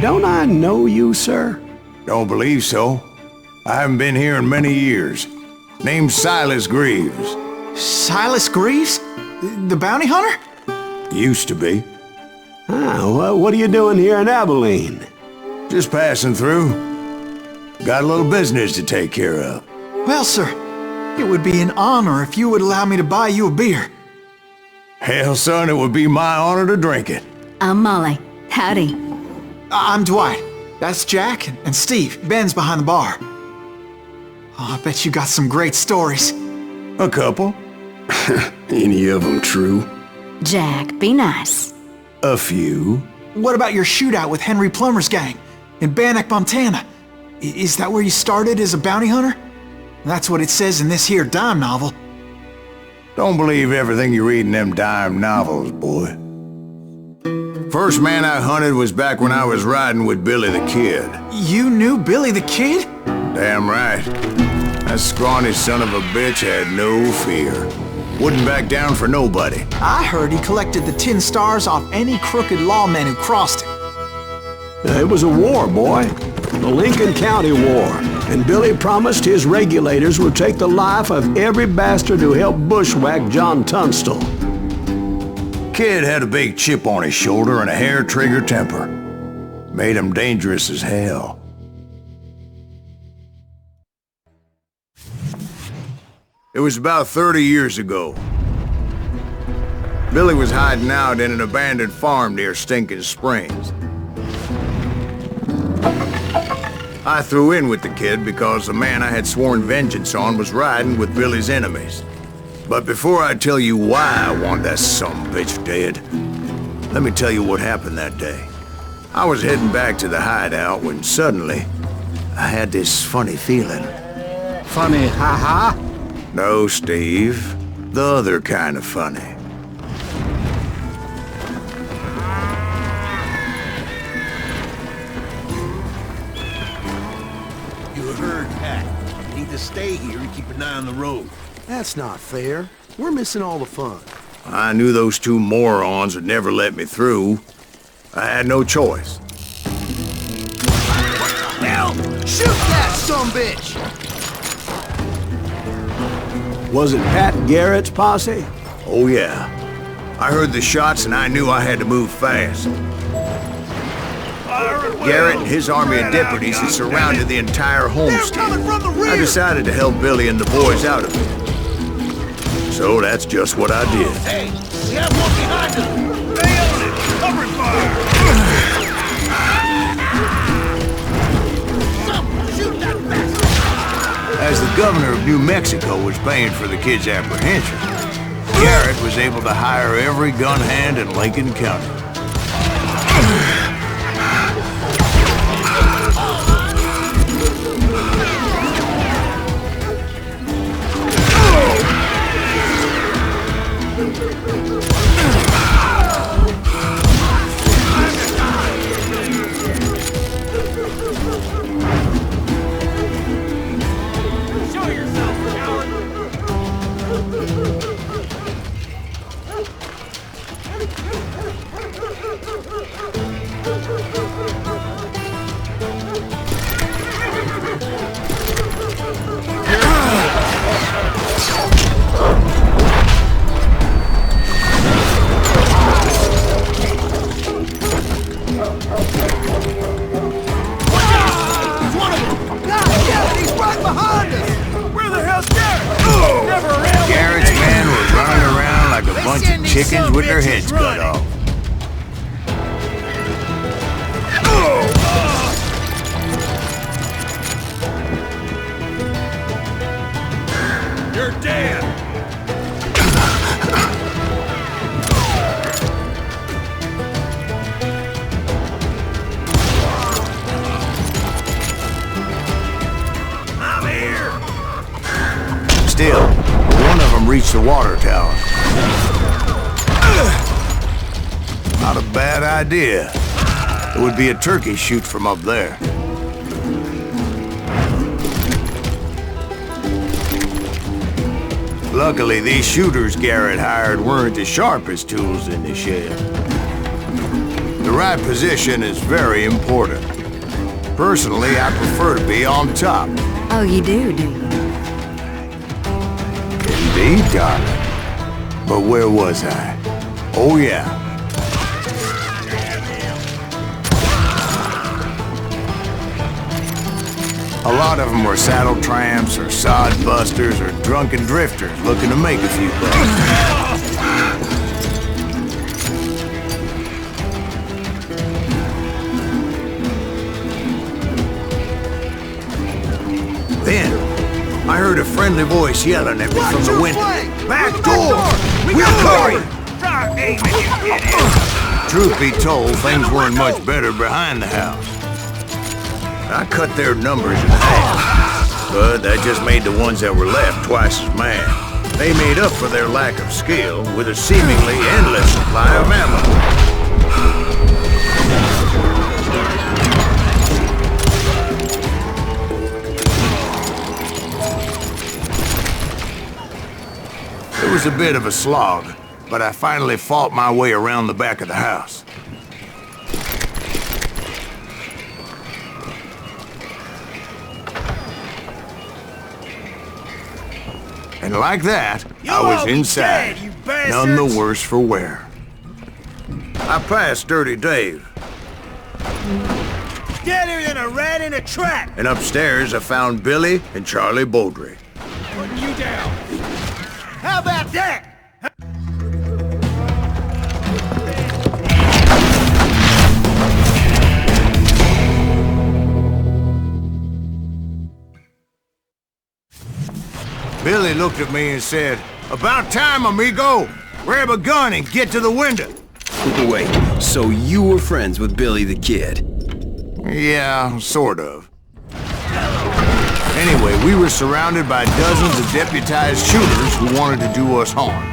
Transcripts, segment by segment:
Don't I know you, sir? Don't believe so. I haven't been here in many years. Name's Silas Greaves. Silas Greaves? The bounty hunter? Used to be. Well, what are you doing here in Abilene? Just passing through. Got a little business to take care of. Well, sir, it would be an honor if you would allow me to buy you a beer. Hell, son, it would be my honor to drink it. I'm Molly. Howdy. I'm Dwight. That's Jack and Steve. Ben's behind the bar. Oh, I bet you got some great stories. A couple. Any of them true? Jack, be nice. A few. What about your shootout with Henry Plummer's gang in Bannock, Montana? Is that where you started as a bounty hunter? That's what it says in this here dime novel. Don't believe everything you read in them dime novels, boy. First man I hunted was back when I was riding with Billy the Kid. You knew Billy the Kid? Damn right. That scrawny son of a bitch had no fear. Wouldn't back down for nobody. I heard he collected the 10 stars off any crooked lawman who crossed him. It was a war, boy. The Lincoln County War. And Billy promised his regulators would take the life of every bastard who helped bushwhack John Tunstall. Kid had a big chip on his shoulder and a hair-trigger temper. Made him dangerous as hell. It was about 30 years ago. Billy was hiding out in an abandoned farm near Stinking Springs. I threw in with the kid because the man I had sworn vengeance on was riding with Billy's enemies. But before I tell you why I want that sumbitch dead, let me tell you what happened that day. I was heading back to the hideout when suddenly I had this funny feeling. Funny, ha-ha? No, Steve. The other kind of funny. You heard Pat. Need to stay here and keep an eye on the road. That's not fair. We're missing all the fun. I knew those two morons would never let me through. I had no choice. Hell, shoot that sumbitch! Was it Pat Garrett's posse? Oh yeah. I heard the shots and I knew I had to move fast. Garrett and his army of deputies had surrounded the entire homestead. I decided to help Billy and the boys out of it. So that's just what I did. Hey, we have one behind us! Stay on it! Covering fire! Shoot that bastard! As the governor of New Mexico was paying for the kid's apprehension, Garrett was able to hire every gun hand in Lincoln County. Chickens with their heads cut off. You're dead! I'm here! Still, one of them reached the water tower. Not a bad idea. It would be a turkey shoot from up there. Luckily, these shooters Garrett hired weren't as sharp as tools in the shed. The right position is very important. Personally, I prefer to be on top. Oh, you do you? Indeed, darling. But where was I? Oh, yeah. A lot of them were saddle tramps or sod busters or drunken drifters looking to make a few bucks. Then, I heard a friendly voice yelling at me from the window. Back door! We'll cover you! Truth be told, things weren't much better behind the house. I cut their numbers in half, but that just made the ones that were left twice as mad. They made up for their lack of skill with a seemingly endless supply of ammo. It was a bit of a slog, but I finally fought my way around the back of the house. And like that, I was inside, none the worse for wear. I passed Dirty Dave. Deader than a rat in a trap! And upstairs, I found Billy and Charlie Beaudry. Putting you down. How about that? Billy looked at me and said, "About time, amigo! Grab a gun and get to the window!" Wait, so you were friends with Billy the Kid? Yeah, sort of. Anyway, we were surrounded by dozens of deputized shooters who wanted to do us harm.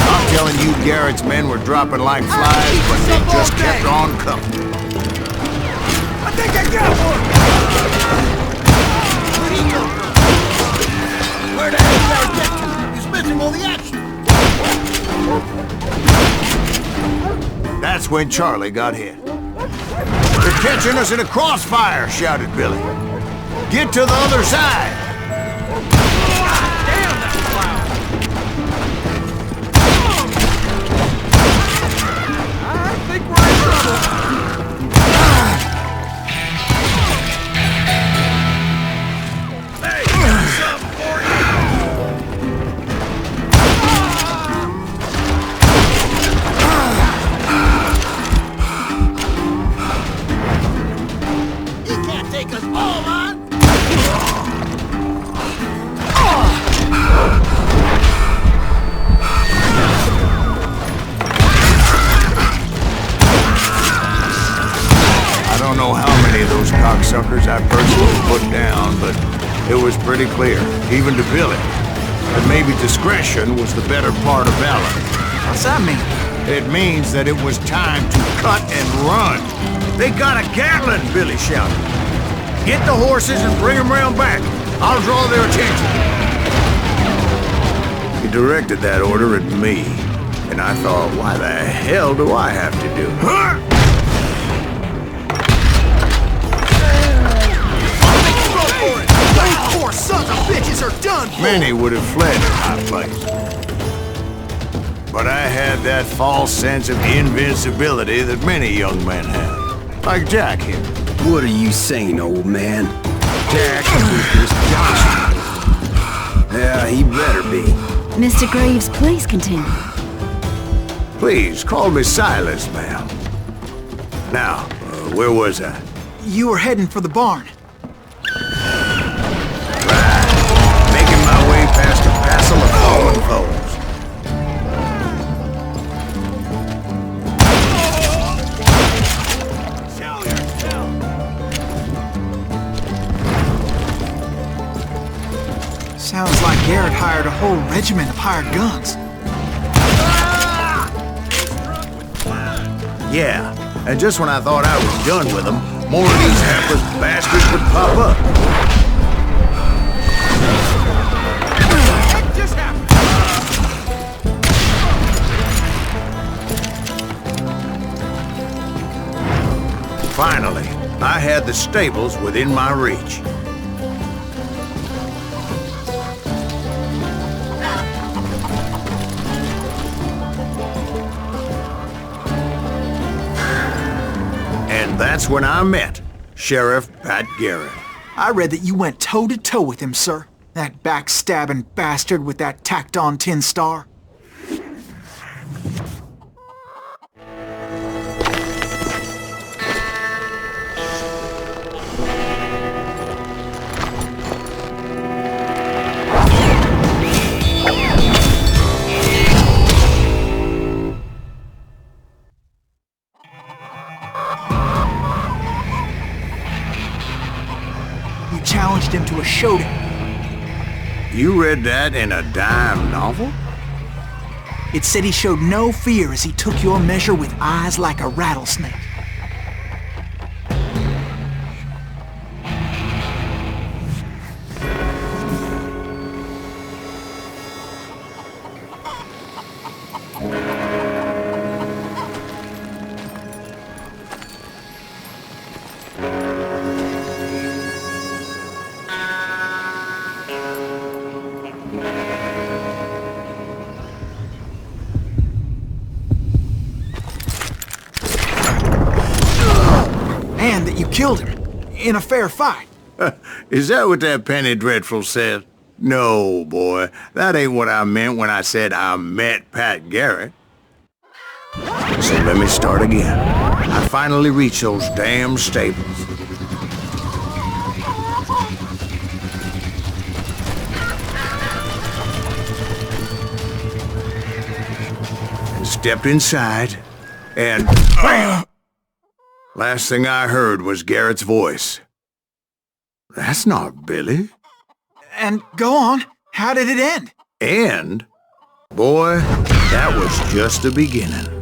I'm telling you, Garrett's men were dropping like flies, but they just kept on coming. I think I got one! Where the hell did I get to? He's missing all the action! That's when Charlie got hit. "They're catching us in a crossfire," shouted Billy. "Get to the other side!" Damn, that's loud! I think we're in trouble. Hey, got something for you! He can't take us all on! I don't know how many of those cocksuckers I personally put down, but it was pretty clear, even to Billy, that maybe discretion was the better part of valor. What's that mean? It means that it was time to cut and run. "They got a Gatling!" Billy shouted. "Get the horses and bring them round back. I'll draw their attention." He directed that order at me, and I thought, why the hell do I have to do it? Those poor sons of bitches are done for! Many would have fled in my place. But I had that false sense of invincibility that many young men have. Like Jack here. What are you saying, old man? Jack is this Johnson. Yeah, he better be. Mr. Graves, please continue. Please, call me Silas, ma'am. Now, where was I? You were heading for the barn. Making my way past a passel of fallen foes. Sounds like Garrett hired a whole regiment of hired guns. Yeah, and just when I thought I was done with them, more of these hapless bastards would pop up. Finally, I had the stables within my reach. And that's when I met Sheriff Pat Garrett. I read that you went toe-to-toe with him, sir. That backstabbing bastard with that tacked-on tin star. You challenged him to a showdown. You read that in a dime novel? It said he showed no fear as he took your measure with eyes like a rattlesnake. And that you killed him in a fair fight. Is that what that Penny Dreadful said? No, boy. That ain't what I meant when I said I met Pat Garrett. So let me start again. I finally reached those damn stables. And stepped inside, and... Last thing I heard was Garrett's voice. That's not Billy. And go on, how did it end? And, boy, that was just the beginning.